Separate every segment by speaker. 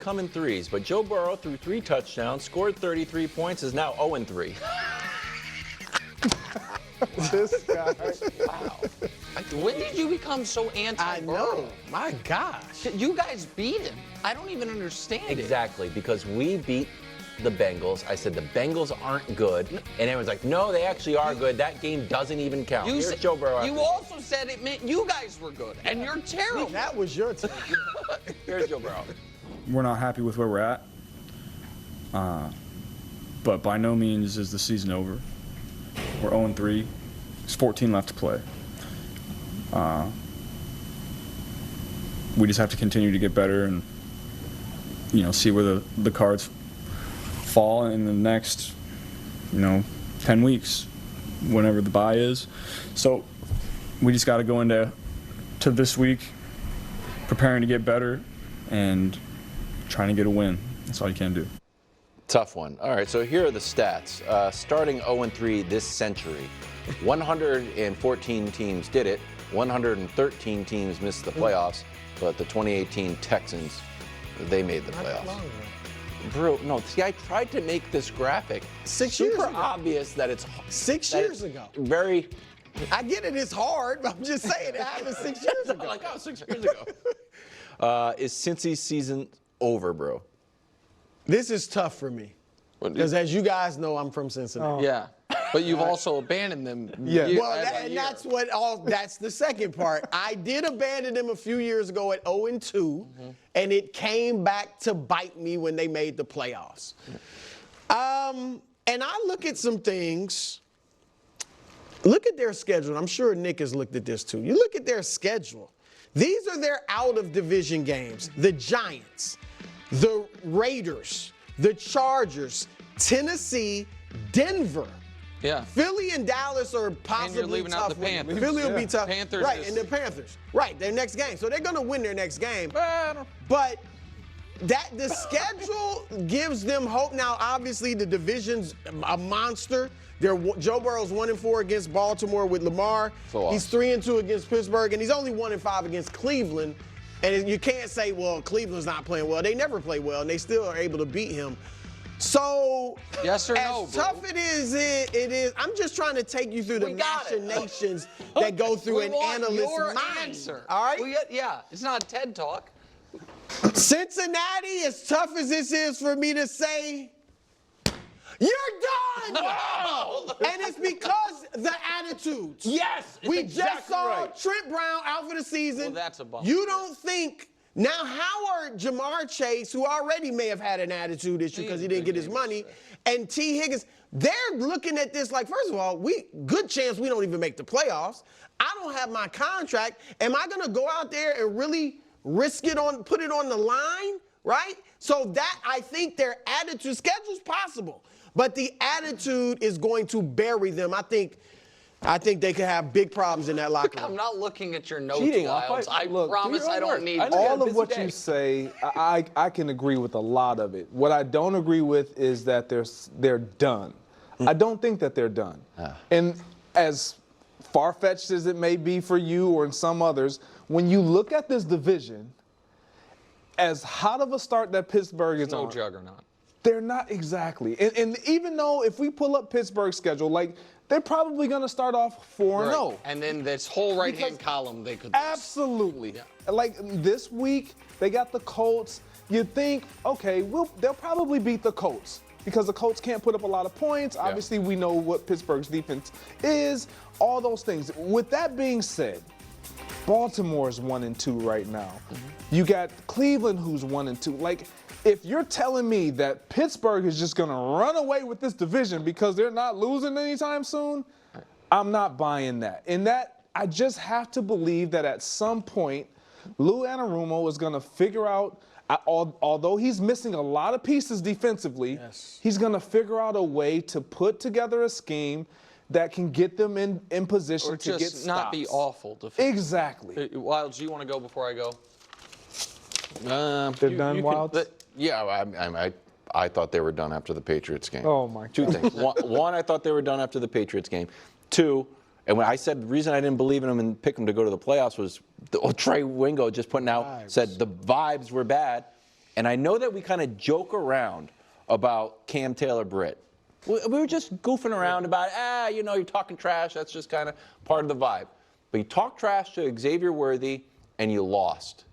Speaker 1: come in threes, but Joe Burrow threw 3 touchdowns, scored 33 points, is now 0-3.
Speaker 2: This guy.
Speaker 3: Wow. When did you become so anti-Burrow?
Speaker 2: I know. My gosh.
Speaker 3: You guys beat him. I don't even understand
Speaker 1: Exactly, because we beat the Bengals. I said the Bengals aren't good, and everyone's like, no, they actually are good. That game doesn't even count.
Speaker 3: You
Speaker 1: Here's
Speaker 3: said,
Speaker 1: Joe Burrow.
Speaker 3: You also said it meant you guys were good, and you're terrible.
Speaker 2: That was your team.
Speaker 1: Here's Joe Burrow.
Speaker 4: We're not happy with where we're at, but by no means is the season over. We're 0-3. There's 14 left to play. We just have to continue to get better and, see where the cards fall in the next, 10 weeks, whenever the bye is. So we just got to go into this week preparing to get better and trying to get a win. That's all you can do.
Speaker 1: Tough one. All right, so here are the stats. Starting 0-3 this century, 114 teams did it. 113 teams missed the playoffs, but the 2018 Texans, they made the playoffs. Bro, no, see, I tried to make this graphic
Speaker 2: 6 years
Speaker 1: super
Speaker 2: ago.
Speaker 1: obvious that it's
Speaker 2: 6 years ago.
Speaker 1: Very.
Speaker 2: I get it, it's hard, but I'm just saying it happened 6 years ago.
Speaker 1: Like, oh, 6 years ago. Is Cincy's season over, bro?
Speaker 2: This is tough for me. Because as you guys know, I'm from Cincinnati.
Speaker 3: Yeah, but you've also abandoned them.
Speaker 2: Yeah. That's the second part. I did abandon them a few years ago at 0-2, and it came back to bite me when they made the playoffs. And I look at some things. Look at their schedule. I'm sure Nick has looked at this too. You look at their schedule. These are their out-of-division games. The Giants, the Raiders, the Chargers, Tennessee, Denver.
Speaker 3: Yeah.
Speaker 2: Philly and Dallas are possibly
Speaker 3: And you're leaving
Speaker 2: tough.
Speaker 3: out the Panthers.
Speaker 2: Philly will be tough.
Speaker 3: Panthers
Speaker 2: right,
Speaker 3: is-
Speaker 2: and the Panthers. Right, their next game. So they're going to win their next game. But the schedule gives them hope. Now, obviously, the division's a monster. Joe Burrow's 1-4 against Baltimore with Lamar.
Speaker 1: So
Speaker 2: he's 3-2 against Pittsburgh, and he's only 1-5 against Cleveland. And you can't say, well, Cleveland's not playing well. They never play well, and they still are able to beat him. So,
Speaker 3: yes or
Speaker 2: as
Speaker 3: no, bro?
Speaker 2: tough it is. I'm just trying to take you through the machinations that go through an analyst's
Speaker 3: your
Speaker 2: mind.
Speaker 3: Answer.
Speaker 2: All right?
Speaker 3: Yeah, it's not a TED Talk.
Speaker 2: Cincinnati, as tough as this is for me to say, you're done! And it's because the attitudes.
Speaker 1: Yes, it's
Speaker 2: we just
Speaker 1: exactly
Speaker 2: saw
Speaker 1: right.
Speaker 2: Trent Brown out for the season.
Speaker 3: Well, that's a bummer.
Speaker 2: You don't think now Howard, Jamar Chase, who already may have had an attitude issue because he didn't get his money, and T. Higgins, they're looking at this like, first of all, good chance we don't even make the playoffs. I don't have my contract. Am I going to go out there and really risk it put it on the line, right? So that, I think their attitude, schedule's possible, but the attitude is going to bury them. I think they could have big problems in that locker room.
Speaker 3: I'm not looking at your notes,
Speaker 1: Cheating,
Speaker 3: Wilds. I promise I don't need
Speaker 5: all of what you say. I can agree with a lot of it. What I don't agree with is that they're done. I don't think that they're done. And as far-fetched as it may be for you or in some others, when you look at this division, as hot of a start that Pittsburgh is
Speaker 3: no
Speaker 5: on,
Speaker 3: juggernaut.
Speaker 5: they're not exactly. And even though if we pull up Pittsburgh's schedule, like, they're probably going to start off 4-0.
Speaker 3: And then this whole right-hand column they could lose.
Speaker 5: Absolutely. Yeah. Like this week, they got the Colts. You'd think, okay, they'll probably beat the Colts because the Colts can't put up a lot of points. Yeah. Obviously, we know what Pittsburgh's defense is, all those things. With that being said, Baltimore's 1-2 right now. You got Cleveland, who's 1-2. Like, if you're telling me that Pittsburgh is just going to run away with this division because they're not losing anytime soon, I'm not buying that. And that, I just have to believe that at some point, Lou Anarumo is going to figure out, although he's missing a lot of pieces defensively, he's going to figure out a way to put together a scheme that can get them in position to get stops.
Speaker 3: Or just not be awful.
Speaker 5: Exactly.
Speaker 3: Wilds, do you want to go before I go?
Speaker 5: They're done, Wilds?
Speaker 1: Yeah, I thought they were done after the Patriots game.
Speaker 5: Oh, my God.
Speaker 1: Two things. One, I thought they were done after the Patriots game. Two, and when I said the reason I didn't believe in them and pick them to go to the playoffs was Trey Wingo just putting out, said the vibes were bad. And I know that we kind of joke around about Cam Taylor-Britt. We were just goofing around about, you know, you're talking trash. That's just kind of part of the vibe. But you talked trash to Xavier Worthy, and you lost.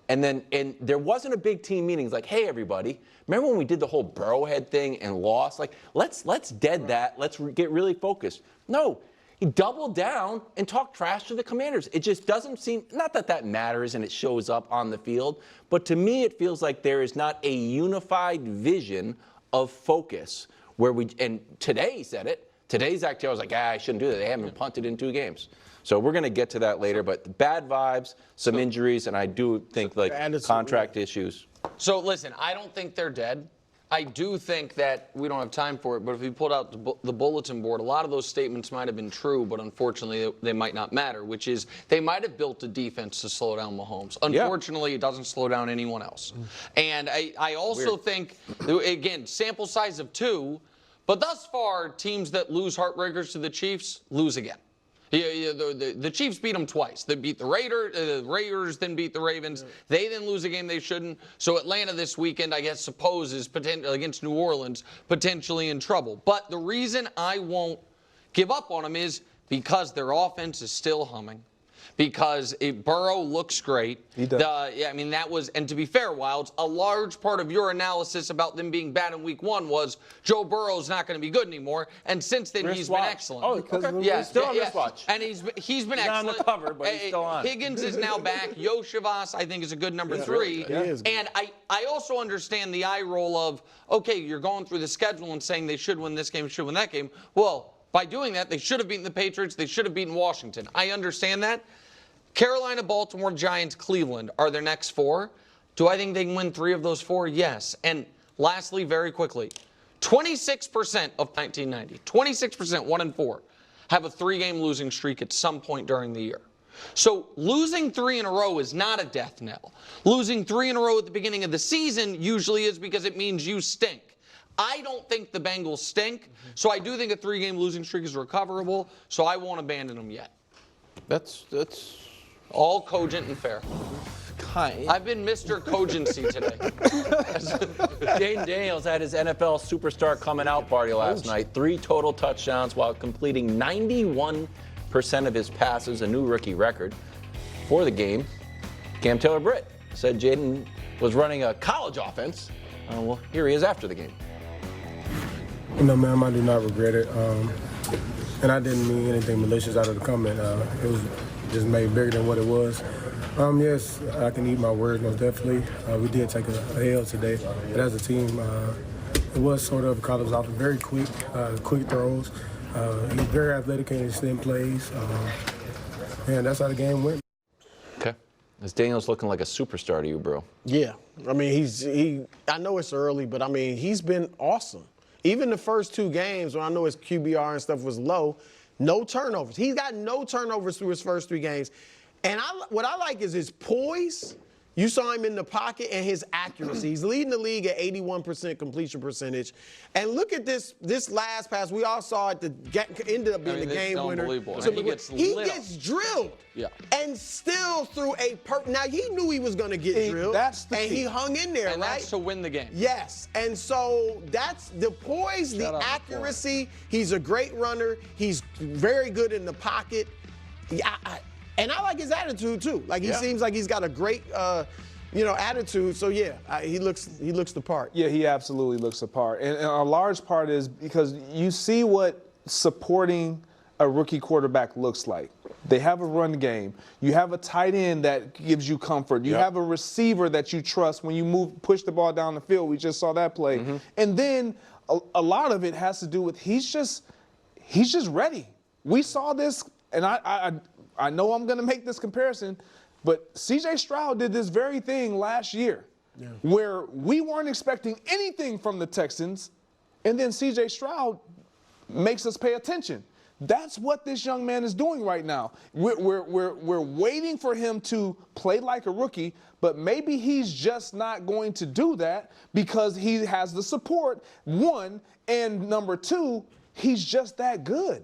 Speaker 1: And there wasn't a big team meeting. It's like, hey, everybody, remember when we did the whole Burrowhead thing and lost? Like, let's dead that. Let's get really focused. No, he doubled down and talked trash to the Commanders. It just doesn't seem, not that that matters and it shows up on the field, but to me it feels like there is not a unified vision of focus where and today he said it. Today Zach Taylor was like, I shouldn't do that. They haven't punted in 2 games. So we're going to get to that later, but bad vibes, some injuries, and I do think like contract issues.
Speaker 3: So listen, I don't think they're dead. I do think that we don't have time for it, but if you pulled out the bulletin board, a lot of those statements might have been true, but unfortunately they might not matter, which is they might have built a defense to slow down Mahomes. Unfortunately, it doesn't slow down anyone else. And I also think, again, sample size of 2, but thus far, teams that lose heartbreakers to the Chiefs lose again. The Chiefs beat them twice. They beat the Raiders, then beat the Ravens. They then lose a game they shouldn't. So Atlanta this weekend, I guess, is against New Orleans, potentially in trouble. But the reason I won't give up on them is because their offense is still humming. Because Burrow looks great.
Speaker 5: He does.
Speaker 3: I mean, that was, and to be fair, Wilds, a large part of your analysis about them being bad in week 1 was Joe Burrow's not going to be good anymore. And since then, he's been excellent.
Speaker 1: Oh, okay. Still on wristwatch.
Speaker 3: And he's been excellent.
Speaker 1: Not on the cover, but he's still on.
Speaker 3: Higgins is now back. Yoshivas, I think, is a good number 3. And I also understand the eye roll of, okay, you're going through the schedule and saying they should win this game, should win that game. Well, by doing that, they should have beaten the Patriots. They should have beaten Washington. I understand that. Carolina, Baltimore, Giants, Cleveland are their next 4. Do I think they can win 3 of those 4? Yes. And lastly, very quickly, 26% of 1990, 26%, 1-4, have a 3-game losing streak at some point during the year. So losing 3 in a row is not a death knell. Losing 3 in a row at the beginning of the season usually is because it means you stink. I don't think the Bengals stink, so I do think a 3-game losing streak is recoverable, so I won't abandon them yet.
Speaker 1: That's
Speaker 3: all cogent and fair. I've been Mr. Cogency today.
Speaker 1: Jaden Daniels had his NFL superstar coming out party last night. 3 total touchdowns while completing 91% of his passes, a new rookie record. For the game, Cam Taylor-Britt said Jaden was running a college offense. Well, here he is after the game.
Speaker 6: You know, ma'am, I do not regret it. And I didn't mean anything malicious out of the comment. It was just made bigger than what it was. Yes, I can eat my words, most definitely. We did take a L today, but as a team, it was sort of, Carlos was off very quick throws. He's very athletic in his stem plays, and that's how the game went.
Speaker 1: Okay. Is Daniels looking like a superstar to you, bro?
Speaker 2: Yeah. I mean, I know it's early, but I mean, he's been awesome. Even the first 2 games, when I know his QBR and stuff was low, no turnovers. He's got no turnovers through his first 3 games. And what I like is his poise. You saw him in the pocket and his accuracy. He's leading the league at 81% completion percentage. And look at this last pass. We all saw it ended up being the game winner.
Speaker 3: Unbelievable.
Speaker 2: So
Speaker 3: he
Speaker 2: gets drilled.
Speaker 3: Yeah.
Speaker 2: And still threw now he knew he was going to get drilled.
Speaker 5: That's the
Speaker 2: and
Speaker 5: key.
Speaker 2: He hung in there,
Speaker 3: and
Speaker 2: right?
Speaker 3: that's to win the game.
Speaker 2: Yes. And so that's the poise, the accuracy. He's a great runner. He's very good in the pocket. And I like his attitude too. Like he seems like he's got a great, attitude. So he looks the part.
Speaker 5: Yeah, he absolutely looks the part. And a large part is because you see what supporting a rookie quarterback looks like. They have a run game. You have a tight end that gives you comfort. You have a receiver that you trust when you push the ball down the field. We just saw that play. And then a lot of it has to do with he's just ready. We saw this, and I know I'm going to make this comparison, but C.J. Stroud did this very thing last year where we weren't expecting anything from the Texans, and then C.J. Stroud makes us pay attention. That's what this young man is doing right now. We're waiting for him to play like a rookie, but maybe he's just not going to do that because he has the support, 1, and number 2, he's just that good.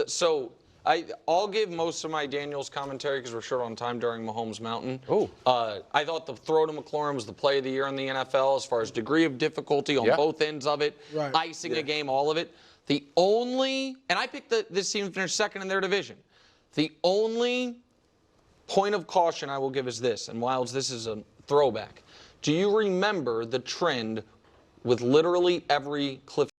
Speaker 3: So I'll give most of my Daniels commentary because we're short on time during Mahomes Mountain.
Speaker 1: Oh.
Speaker 3: I thought the throw to McLaurin was the play of the year in the NFL as far as degree of difficulty on both ends of it, icing a game, all of it. The only, and I picked this team to finish second in their division. The only point of caution I will give is this, and Wilds, this is a throwback. Do you remember the trend with literally every Cliff